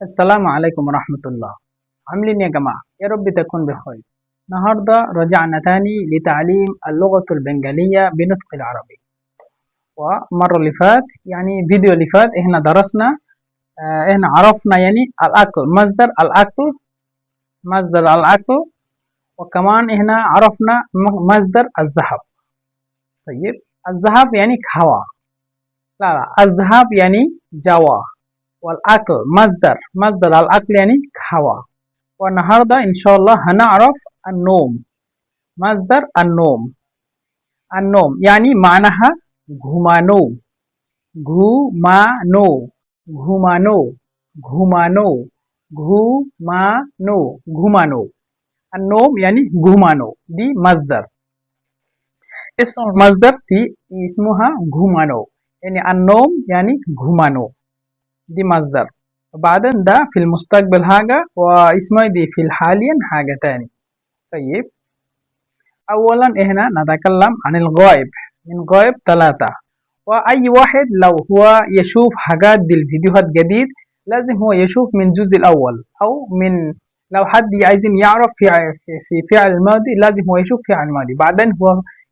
السلام عليكم ورحمة الله. عاملين يا جماعة؟ يا رب تكون بخير. النهاردة رجعنا تاني لتعليم اللغة البنغالية بنطق العربي. ومرة اللي فات فيديو اللي فات احنا درسنا احنا عرفنا الأكل، مصدر الأكل، وكمان احنا عرفنا مصدر الذهب. طيب، الذهب يعني كهوا، لا الذهب يعني جوا، والأكل مصدر الأكل يعني كهوا. والنهاردة إن شاء الله هنعرف النوم، مصدر النوم يعني معناها घुमानो घुमानो घुमानो घुमानो घुमानो घुमानो النوم يعني घुमानो دي مصدر. اسم المصدر دي اسمها घुमानो، يعني النوم يعني घुमानो دي مصدر. وبعدين ده في المستقبل حاجة، واسمه دي في الحاليا حاجة تاني. طيب، أولا إحنا نتكلم عن الغائب. من غائب 3، وأي واحد لو هو يشوف حاجات دي الفيديوهات جديد لازم هو يشوف من الجزء الأول، أو من لو حد عايز يعرف في فعل الماضي لازم هو يشوف فعل الماضي، بعدين هو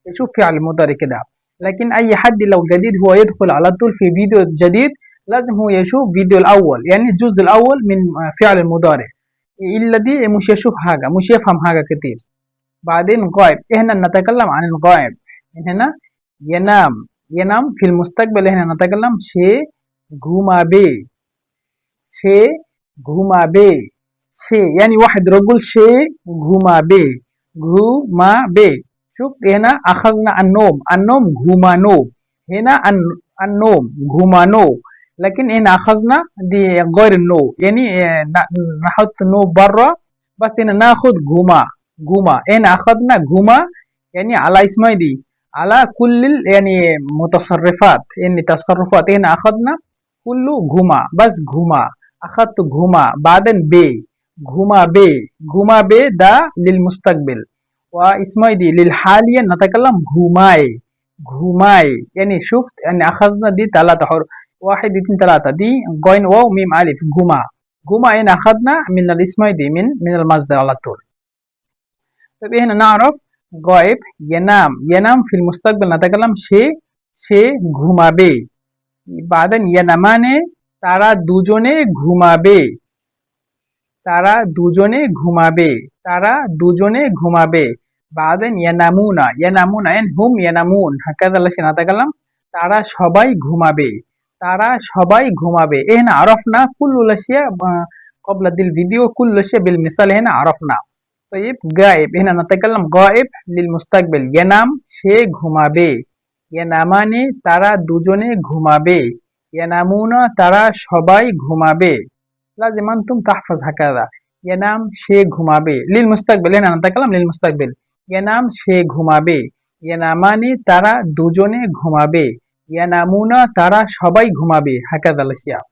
يشوف فعل المضارع كده. لكن أي حد لو جديد هو يدخل على طول في فيديو جديد لازم هو يشوف فيديو الأول، يعني الجزء الأول من فعل المضارع، إلا دي مش يشوف حاجة، مش يفهم حاجة كتير. بعدين غائب، إحنا نتكلم عن الغائب. هنا ينام في المستقبل إحنا نتكلم شيء घुमा बे شيء يعني واحد رجل شيء घुमा बे. شوف هنا أخذنا النوم घुमानो، هنا النوم घुमानो، لكن هنا أخذنا دي غير النو، يعني نحط نو برا، بس هنا ناخد घुमा. هنا أخذنا घुमा يعني على اسمها دي على كل يعني متصرفات، يعني تصرفات هنا أخذنا كله घुमा، بس घुमा أخذت घुमा. بعدين घुमा बे ده للمستقبل، واسمها دي للحاليا نتكلم घुमाए يعني شفت يعني أخذنا دي 3 حروف، 1 2 3 دي غين واو ميم ألف घुमा هنا أخذنا من الاسم دي من المصدر على طول. طيب هنا نعرف غائب ينام في المستقبل نتكلم شيء घुमाबे। بعدين يناमान তারা দুজনে ঘুমাবে। بعدين ينامون يعني هم ينامون، هكذا نتكلم তারা সবাই ঘুমাবে. هنا عرفنا كل الأشياء قبل الفيديو، كل شيء بالمثال هنا عرفنا. طيب غائب، هنا نتكلم غائب للمستقبل ينام شيء ঘুমাবে، ينامان তারা দুজনে ঘুমাবে، ينامون তারা সবাই ঘুমাবে। لازم أنتم تحفظ هكذا، ينام شيء ঘুমাবে للمستقبل، هنا نتكلم للمستقبل ينام شيء ঘুমাবে، ينامان তারা দুজনে ঘুমাবে، ينامون তারা সবাই ঘুমাবে، هكذا الأشياء.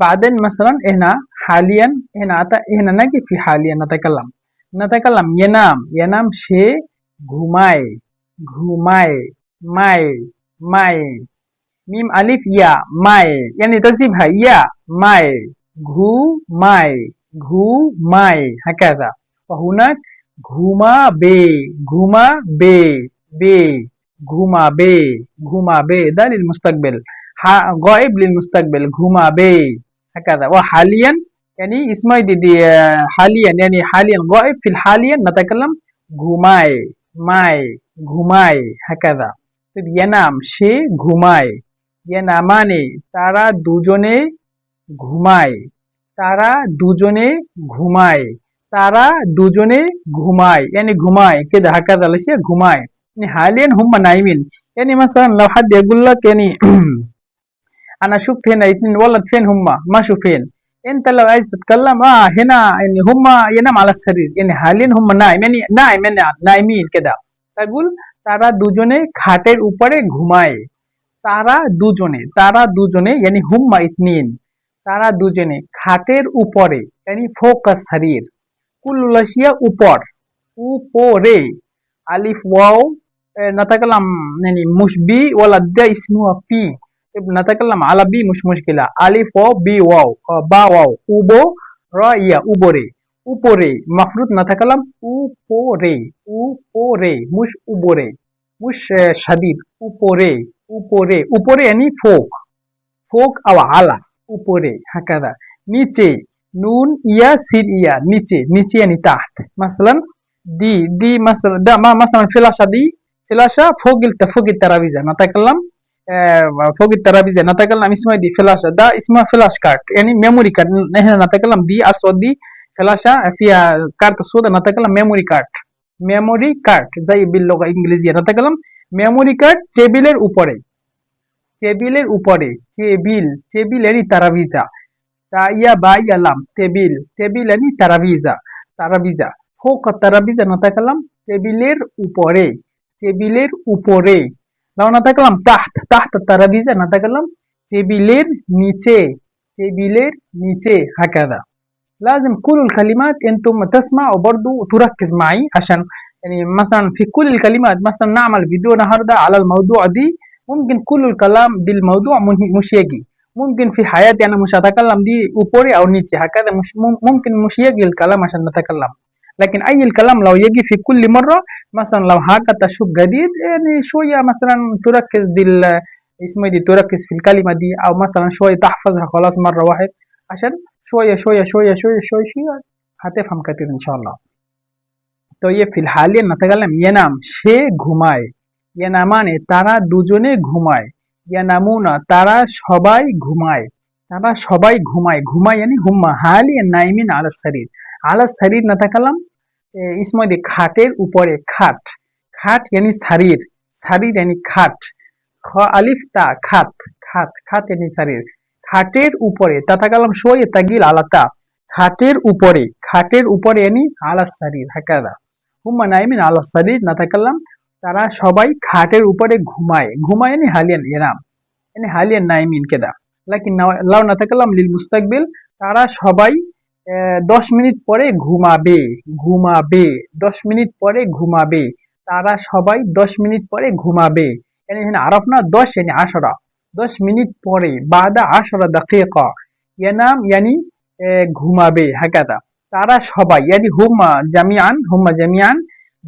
بعدين مثلا هنا حاليا، هنا نجي في حاليا نتكلم ينام شيء ঘুমায় মায় ميم ألف يا ماي يعني تسيبها يا ماي घुमाय هكذا. وهناك घुमाबे ده للمستقبل، غائب للمستقبل घुमाबे هكذا. وحاليا يعني اسمه دي حاليا، يعني حاليا غائب في الحاليا نتكلم ঘুমায় هكذا. طيب ينام شيء ঘুমায়، ينامان তারা দুজনে ঘুমায় يعني ঘুমায় كده، هكذا الأشياء ঘুমায় يعني حاليا هم نايمين. يعني مثلا لو حد يقول لك يعني أنا شفت هنا 2 ولد، فين هم؟ ما شوفين. أنت لو عايز تتكلم هنا يعني هم ينام على السرير، يعني حاليا هم نايم يعني نايمين كده، تقول তারা দুজনে খাটের উপরে ঘুমায়। তারা দুজনে يعني هم 2، তারা দুজনে খাটের উপরে يعني فوق السرير، كل الأشياء উপরে ألف واو نتكلم يعني مش بي ولا ده اسمه في، نتكلم على بي مش مشكلة. ألف واو بي واو با واو أوبو را يا أوبوري أوبوري. مفروض نتكلم أوبوري أوبوري مش أوبوري، مش شديد. أوبوري أوبوري أوبوري يعني فوق، فوق أو على. أوبوري هكذا. نيتشي نون يا سين يا نيتشي، نيتشي يعني تحت. مثلا دي مثلا ده ما مثلا فلاشة، دي فلاشة فوق الترابيزة. نتكلم فوق الترابيزة. نتكلم اسمها دي فلاشة، ده اسمها فلاش كارت يعني ميموري كارت. نحن نتكلم دي أسود، دي فلاشة فيها كارت سودا، نتكلم ميموري كارت. ميموري كارت زي باللغة الإنجليزية. نتكلم ميموري كارت টেবিলের উপরে, টেবিলের উপরে। Table table يعني ترابيزة. تا يا با يا لام table table يعني ترابيزة ترابيزة فوق الترابيزة. نتكلم টেবিলের উপরে টেবিলের উপরে. لو نتكلم تحت الترابيزة نتكلم টেবিলের নিচে টেবিলের নিচে هكذا. لازم كل الكلمات انتم تسمع وبرضو تركز معي، عشان يعني مثلا في كل الكلمات مثلا نعمل فيديو النهارده على الموضوع دي، ممكن كل الكلام بالموضوع مش يجي. ممكن في حياتي انا مش هتكلم دي اوبوري او نيتشي هكذا، مش ممكن مش يجي الكلام عشان نتكلم. لكن اي الكلام لو يجي في كل مرة، مثلا لو حاجة تشوف جديد يعني شوية مثلا تركز دي اسمه دي تركز في الكلمة دي، او مثلا شوية تحفظها خلاص مرة واحد، عشان شوية شوية شوية شوية شوية شوية هتفهم كتير إن شاء الله. طيب في الحالية نتكلم ينام সে ঘুমায়। ينامানে তারা দুজনে ঘুমায়। ينامون তারা সবাই ঘুমায়। তারা সবাই ঘুমায়। ঘুমায় يعني هم حاليا نايمين على السرير। على السرير نتكلم اسمه دي খাটের উপরে। খাট খাট يعني سرير، سرير يعني খাট। খ আলিফ তা খাট খাট খাট يعني سرير। খাটের উপরে تتكلم شوية تقيل على تا। খাটের উপরে খাটের উপরে يعني على السرير هكذا. هم نايمين على السرير نتكلم তারা সবাই খাটের উপরে ঘুমায়। ঘুমায় يعني حاليا ينام يعني حاليا نايمين كده. لكن لو نتكلم للمستقبل তারা সবাই 10 মিনিট পরে ঘুমাবে। ঘুমাবে 10 মিনিট পরে ঘুমাবে। তারা সবাই 10 মিনিট পরে ঘুমাবে। يعني هنا عرفنا 10 يعني 10، 10 মিনিট পরে بعد 10 دقيقة ينام يعني ঘুমাবে هكذا. তারা সবাই يعني هم جميعا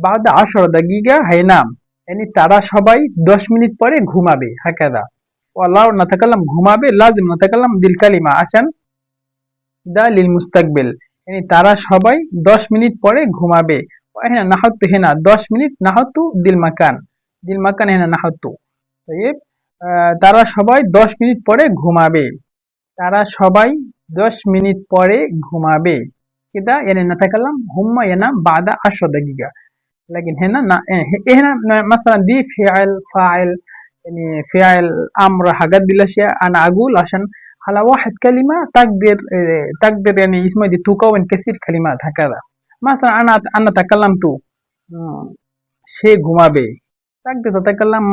بعد 10 دقيقة هينام يعني তারা সবাই 10 মিনিট পরে ঘুমাবে هكذا. والله نتكلم ঘুমাবে لازم نتكلم دي الكلمة عشان ده للمستقبل يعني তারা সবাই 10 মিনিট পরে ঘুমাবে। واحنا نحط هنا 10 মিনিট نحط دي المكان، دي المكان هنا نحطه. طيب তারা সবাই 10 মিনিট পরে ঘুমাবে। তারা সবাই 10 মিনিট পরে ঘুমাবে كده يعني نتكلم هم ينام بعد 10 دقيقة. لكن هنا هنا مثلا دي فعل فاعل يعني فعل أمر حاجات دي الأشياء أنا أقول عشان على واحد كلمة تقدر يعني اسمه دي تكون كثير كلمات هكذا. مثلا أنا تكلمت সে ঘুমাবে، تقدر تتكلم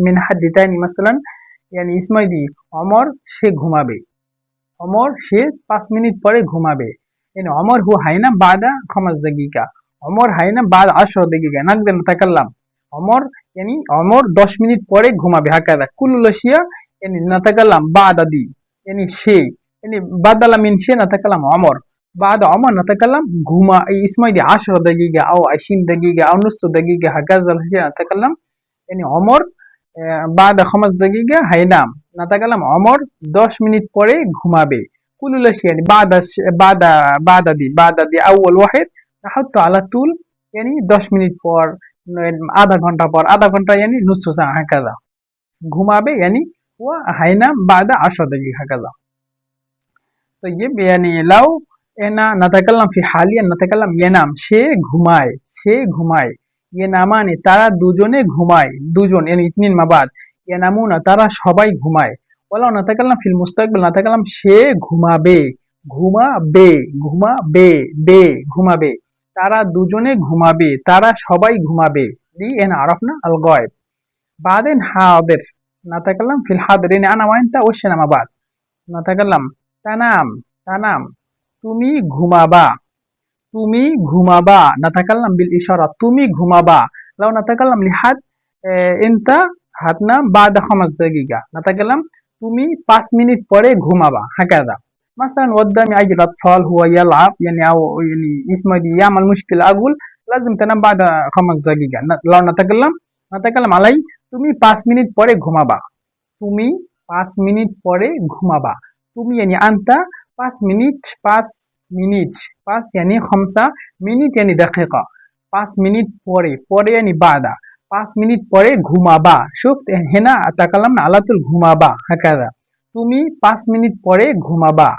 من حد تاني مثلا يعني اسمه دي عمر সে ঘুমাবে। عمر সে 5 মিনিট পরে ঘুমাবে يعني عمر هو هينام بعد 5 دقيقة، عمر هينام بعد 10 دقيقة. نقدر نتكلم عمر يعني عمر 10 মিনিট পরে ঘুমাবে هكذا. كل الأشياء يعني نتكلم بعد دي يعني شيء يعني بدل من شيء نتكلم عمر. بعد عمر نتكلم ঘুমা اسمه دي 10 دقيقة أو 20 دقيقة أو نص دقيقة هكذا الأشياء نتكلم يعني عمر بعد 5 دقيقة هينام. نتكلم عمر 10 মিনিট পরে ঘুমাবে। كل الأشياء يعني بعد دي أول واحد نحطه على طول يعني 10 মিনিট পর আধা ঘন্টা পর আধা ঘন্টা يعني نص ساعة هكذا। ঘুমাবে يعني هو هينام بعد 10 دقيقة هكذا. طيب يعني لو أنا نتكلم في حاليا نتكلم ينام সে ঘুমায় সে ঘুমায়। ينامানে তারা দুজনে ঘুমায়। দুজন يعني اثنين مع بعض। ينامون তারা সবাই ঘুমায়। ولو نتكلم في المستقبل نتكلم সে ঘুমাবে ঘুমাবে ঘুমাবে বে ঘুমাবে। তারা দুজনে ঘুমাবে তারা সবাই ঘুমাবে। دي هنا عرفنا الغائب. بعدين حاضر نتكلم في الحاضر يعني أنا وأنت وشنا مع بعض. نتكلم تنام تنام তুমি ঘুমাবা তুমি ঘুমাবা। نتكلم بالإشارة তুমি ঘুমাবা। لو نتكلم لحد أنت হাতনাম বাদা 5 দাকিকা নাতাকাল্লাম তুমি 5 মিনিট পরে ঘুমাবা হাকাদা مثلا قدامي أي الأطفال هو يلعب يعني أو يعني اسمه دي يعمل مشكلة أقول لازم تنام بعد 5 دقيقة لو نتكلم علي তুমি 5 মিনিট পরে ঘুমাবা তুমি 5 মিনিট পরে ঘুমাবা তুমি يعني أنت 5 মিনিট 5 মিনিট 5 يعني 5 মিনিট يعني دقيقة 5 মিনিট পরে يعني بعد 5 মিনিট পরে ঘুমাবা شفت هنا تكلمنا على طول ঘুমাবা هكذا তুমি 5 মিনিট পরে ঘুমাবা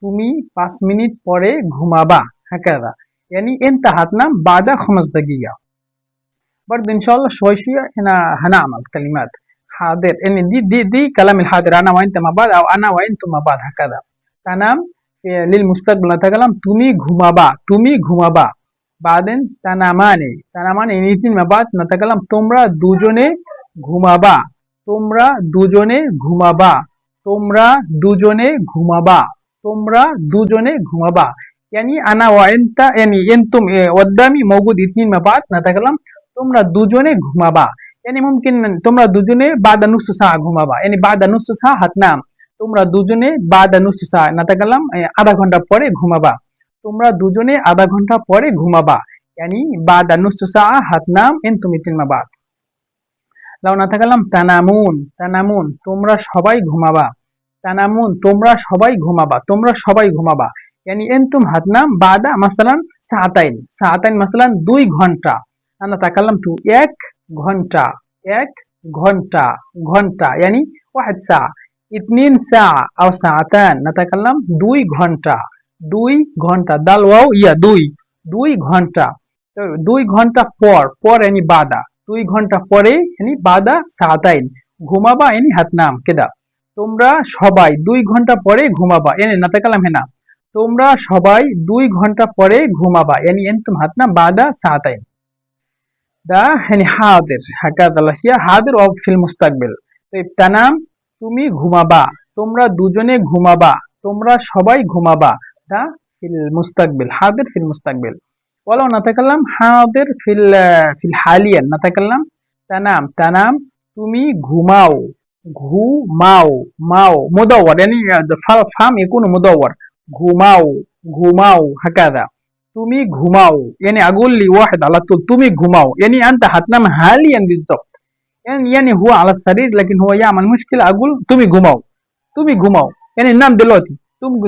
তুমি 5 মিনিট পরে ঘুমাবা هكذا يعني انت هتنام بعد 5 دقيقة برضه ان شاء الله شوي شوي هنا هنعمل كلمات حاضر ان دي كلام الحاضر انا وانت مع بعض او انا وانتم مع بعض هكذا تنام للمستقبل نتكلم তুমি ঘুমাবা بعدين تناماني يعني الاثنين مع بعض نتكلم তোমরা দুজনে ঘুমাবা তোমরা দুজনে ঘুমাবা তোমরা দুজনে ঘুমাবা তোমরা দুজনে ঘুমাবা يعني انا وانت يعني انتم قدامي موجود اثنين مع بعض نتكلم তোমরা দুজনে ঘুমাবা يعني ممكن তোমরা দুজনে بعد نص ساعة ঘুমাবা يعني بعد نص ساعة هتنام তোমরা দুজনে بعد نص ساعة نتكلم আধা ঘন্টা পরে ঘুমাবা তোমরা দুজনে আধা ঘন্টা পরে ঘুমাবা يعني بعد نص ساعة هتنام انتم اثنين مع بعض لو نتكلم تنامون তোমরা সবাই ঘুমাবা تنامون তোমরা সবাই ঘুমাবা يعني انتم هتنام بعد مثلا ساعتين مثلا 2 ঘন্টা انا تكلمت এক ঘন্টা يعني 1 ساعة 2 ساعة أو ساعتان نتكلم 2 ঘন্টা دال واو يا 2 ঘন্টা 2 ঘন্টা পর يعني بعد 2 ঘন্টা পরে يعني بعد ساعتين ঘুমাবা يعني هتنام كده তোমরা সবাই 2 ঘন্টা পরে ঘুমাবা يعني نتكلم هنا তোমরা সবাই 2 ঘন্টা পরে ঘুমাবা يعني انتم هتنام بعد ساعتين ده يعني حاضر هكذا الأشياء حاضر أو في المستقبل طيب تنام তুমি ঘুমাবা তোমরা দুজনে ঘুমাবা তোমরা সবাই ঘুমাবা ده في المستقبل حاضر في المستقبل ولو نتكلم حاضر في الحاليا نتكلم تنام তুমি ঘুমাও مدور يعني فهم يكون مدور ঘুমাও هكذا তুমি ঘুমাও يعني اقول لي واحد على طول তুমি ঘুমাও يعني انت هتنام حاليا بالضبط يعني هو على السرير لكن هو يعمل مشكلة اقول তুমি ঘুমাও يعني نام دلوقتي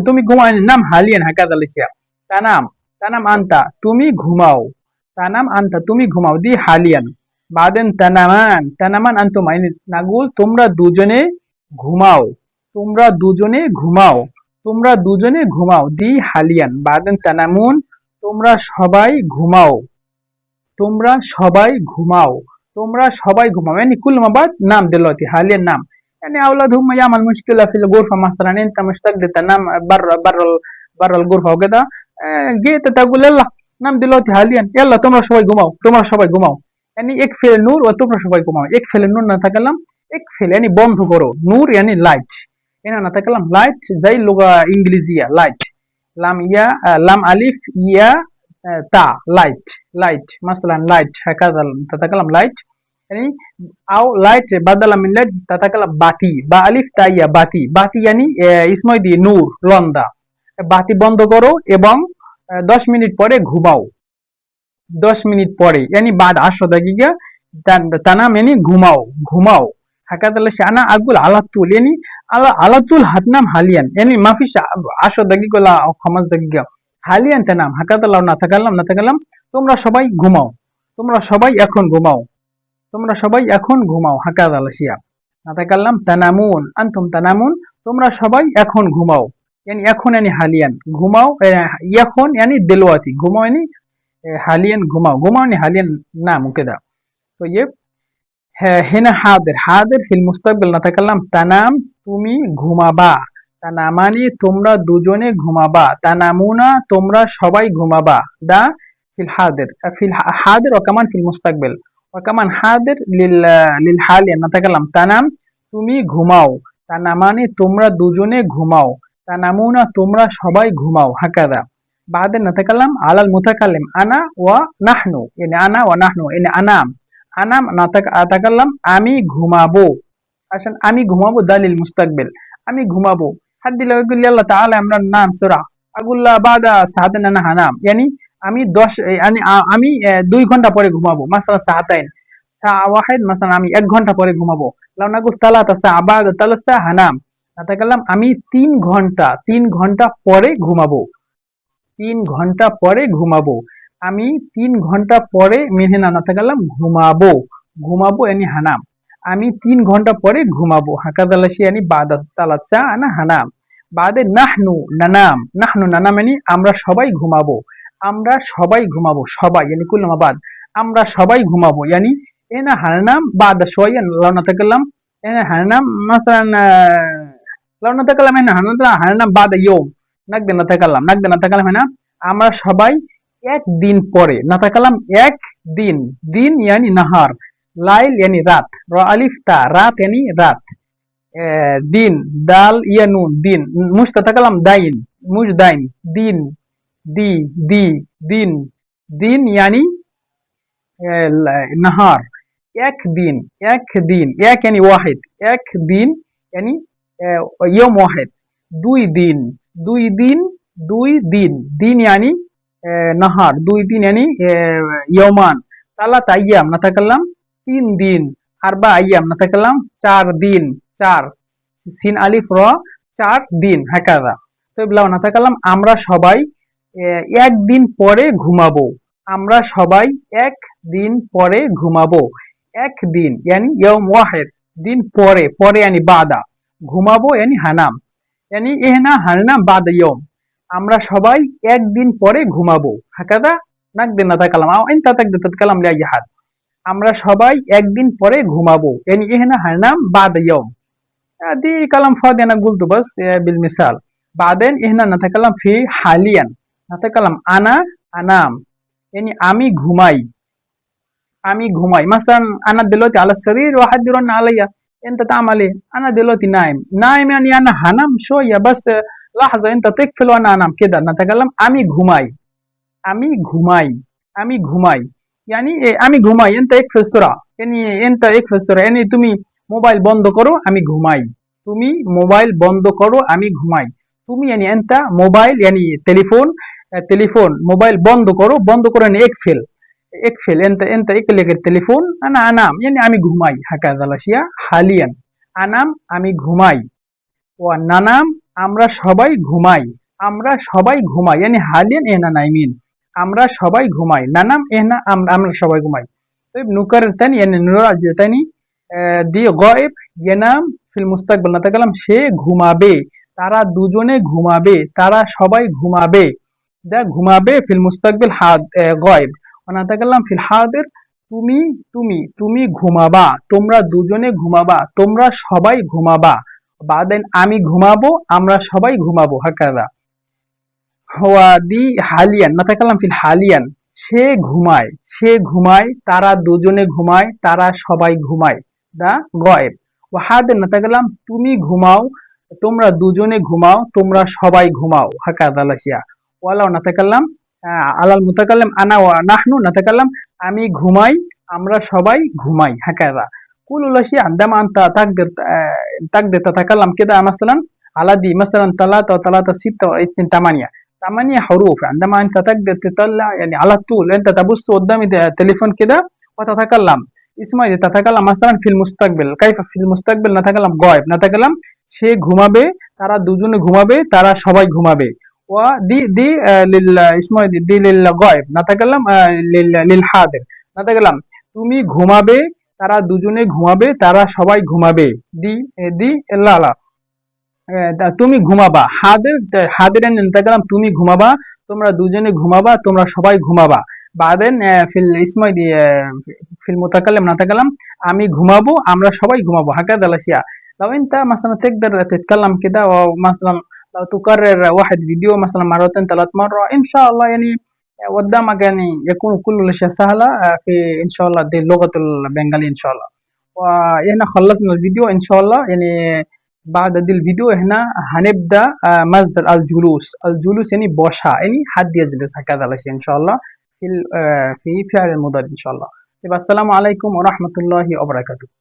তুমি ঘুমাও يعني نام حاليا هكذا الاشياء تنام انت তুমি ঘুমাও دي حاليا بعدين تنامان انتم يعني نقول তোমরা দুজনে ঘুমাও দি হালিয়ান بعدين تنامون তোমরা সবাই ঘুমাও يعني كل ما بعد نام دلوقتي حاليا نام يعني اولادهم يعمل مشكلة في الغرفة مثلا انت مشتاق تنام برا الغرفة وكده جيت تقول يلا نام دلوقتي حاليا يلا তোমরা সবাই ঘুমাও يعني اقفل النور وتمرا সবাই ঘুমাও اقفل النور نتكلم اقفل يعني বন্ধ করো نور يعني لايت هنا نتكلم لايت زي اللغة الإنجليزية لايت لام ألف يا تا لايت مثلا لايت هكذا تتكلم لايت يعني أو لايت بدلا من لايت تتكلم باتي با ألف تا يا باتي يعني اسمه دي নূর লন্দা বাতি বন্ধ করো এবং 10 মিনিট পরে ঘুমাও 10 মিনিট পরে يعني بعد 10 دقيقة تنام يعني ঘুমাও هكذا الشيء أنا أقول على طول يعني على طول هتنام حاليا يعني ما فيش 10 دقيقة ولا 5 دقيقة حاليا تنام هكذا لو نتكلم তোমরা সবাই এখন ঘুমাও هكذا الأشياء نتكلم تنامون أنتم تنامون তোমরা সবাই এখন ঘুমাও يعني এখন يعني حاليا ঘুমাও এখন يعني دلوقتي ঘুমাও يعني حاليا ঘুমাও يعني حاليا ناموا كده طيب هنا حاضر في المستقبل نتكلم تنام তুমি ঘুমাবা তানামানি তোমরা দুজনে ঘুমাবা তানামুনা তোমরা সবাই ঘুমাবা ده في الحاضر وكمان في المستقبل وكمان حاضر للحال نتكلم تنام তুমি ঘুমাও তানামানি তোমরা দুজনে ঘুমাও তানামুনা তোমরা সবাই ঘুমাও هكذا بعدين نتكلم على المتكلم أنا ونحن يعني أنا ونحن يعني أنام আনাম নাতাকাল্লাম আমি ঘুমাবো عشان আমি ঘুমাবো دليل مستقبل আমি ঘুমাবো حد لو يقول يلا تعالى আমরা ننام بسرعة أقول له بعد ساعتين أنا هنام يعني আমি 10 يعني আমি 2 ঘন্টা পরে ঘুমাবো مثلا ساعتين ساعة واحد مثلا আমি 1 ঘন্টা পরে ঘুমাবো لو نقول 3 ساعة بعد 3 ساعة هنام نتكلم আমি 3 ঘন্টা পরে ঘুমাবো 3 ঘন্টা পরে ঘুমাবো আমি 3 ঘন্টা পরে মেহেনা নাতাকাল্লাম ঘুমাবো ঘুমাবো yani হানাম আমি 3 ঘন্টা পরে ঘুমাবো হাকাদাল আশিয়া yani বাদা তালাত সা আনা হানাম বাদে নাহনু নানাম yani আমরা সবাই ঘুমাবো আমরা সবাই ঘুমাবো সবাই yani কুল্লামা বাদ আমরা সবাই ঘুমাবো yani এনা হানাম বাদা শোয়া লাউ নাতাকাল্লাম এনা হানাম মাসালান লাউ নাতাকাল্লাম এনা হানাম বাদা ইয়ুম নাকদে নাতাকাল্লাম হেনা আমরা সবাই একদিন পরে নাতাকাল্লাম একদিন দিন yani নাহার লাইল yani রাত র আলিফ তা রাত yani রাত দিন দাল ইয়া নুন দিন মুশ তাতাকাল্লাম দাইন মুশ দাইন দিন দি দি দিন দিন yani নাহার একদিন একদিন এক yani ওয়াহিদ একদিন yani ইয়ম ওয়াহিদ দুই দিন দিন yani নাহার 2 দিন yani ইয়মান 3 আইয়াম নাতাকাল্লাম 3 দিন 4 আইয়াম নাতাকাল্লাম 4 দিন 4 সিন আলিফ র 4 দিন হাকাদা তো লাউ নাতাকাল্লাম আমরা সবাই একদিন পরে ঘুমাবো আমরা সবাই একদিন পরে ঘুমাবো একদিন yani ইয়ম ওয়াহিদ দিন পরে পরে yani বাদা ঘুমাবো yani হানাম yani ইহনা হানাম বাদা ইয়ম আমরা সবাই একদিন পরে ঘুমাবো হাকাদা নাকদে নাতাকাল্লাম আও ইনতা তাকদে তাতকাল্লাম লি হাদ আমরা সবাই একদিন পরে ঘুমাবো يعني احنا هننام بعد يوم دي كلام فاضي انا قلته بس بالمثال بعدين احنا نتكلم في حاليا نتكلم انا انام يعني আমি ঘুমাই مثلا انا دلوقتي على السرير واحد يرن عليا انت تعمل ايه انا دلوقتي نايم يعني انا هنام شويه بس لحظه انت تقفل وانا انام كده نتكلم আমি ঘুমাই আমি ঘুমাই يعني আমি ঘুমাই انت اقفل سرعة يعني انت اقفل سرعة يعني তুমি মোবাইল বন্ধ করো আমি ঘুমাই তুমি মোবাইল বন্ধ করো আমি ঘুমাই তুমি يعني انت মোবাইল يعني تليفون মোবাইল বন্ধ করো يعني اقفل انت اقلق التليفون انا انام يعني আমি ঘুমাই هكذا الاشياء حاليا انام আমি ঘুমাই নানাম আমরা সবাই ঘুমাই يعني حاليا احنا نايمين আমরা সবাই ঘুমাই নানাম এহনা আমরা সবাই ঘুমাই طيب نكرر تاني يعني نراجع تاني دي غائب ينام في المستقبل نتكلم সে ঘুমাবে তারা দুজনে ঘুমাবে তারা সবাই ঘুমাবে ده ঘুমাবে في المستقبل غائب ونتكلم في الحاضر তুমি ঘুমাবা তোমরা দুজনে ঘুমাবা তোমরা সবাই ঘুমাবা بعدين আমি ঘুমাবো আমরা সবাই ঘুমাবো هكذا هو دي حاليا نتكلم في الحاليا সে ঘুমায় তারা দুজনে ঘুমায় তারা সবাই ঘুমায় দা গায়েব ওয়াহাদে নাতাকাল্লাম তুমি ঘুমাও তোমরা দুজনে ঘুমাও তোমরা সবাই ঘুমাও হাকাদা লাশিয়া ওয়ালাউ নাতাকাল্লাম আলাল মুতাকাল্লিম আনা ওয়া নাহনু নাতাকাল্লাম আমি ঘুমাই আমরা সবাই ঘুমাই হাকাদা كل شيء عندما أنت تقدر تتكلم كده مثلا على دي مثلا 3 و3 6 و2 8 8 حروف عندما أنت تقدر تطلع يعني على طول أنت تبص قدام التليفون كده وتتكلم اسمه تتكلم مثلا في المستقبل كيف في المستقبل نتكلم غائب نتكلم সে ঘুমাবে তারা দুজনে ঘুমাবে তারা সবাই ঘুমাবে ودي اسمه دي للغائب نتكلم للحاضر نتكلم তুমি ঘুমাবে তারা দুজনে ঘুমাবে তারা সবাই ঘুমাবে দি লা তুমি ঘুমাবা হাদের নাতাকাল্লাম তুমি ঘুমাবা তোমরা দুজনে ঘুমাবা তোমরা সবাই ঘুমাবা بعدين في الاسم في المتكلم نتكلم আমি ঘুমাবো আমরা সবাই ঘুমাবো هكذا الاشياء لو انت مثلا تقدر تتكلم كده ومثلا لو تكرر واحد فيديو مثلا مرتين 3 مرة ان شاء الله يعني قدامك يعني يكون كل الاشياء سهلة في ان شاء الله دي لغة البنغالي ان شاء الله وهنا خلصنا الفيديو ان شاء الله يعني بعد دي الفيديو هنا هنبدأ مصدر الجلوس يعني بوشا يعني حد يجلس هكذا الاشياء ان شاء الله في فعل المضارع ان شاء الله আসসালামু আলাইকুম ওয়া রাহমাতুল্লাহি ওয়া বারাকাতুহু।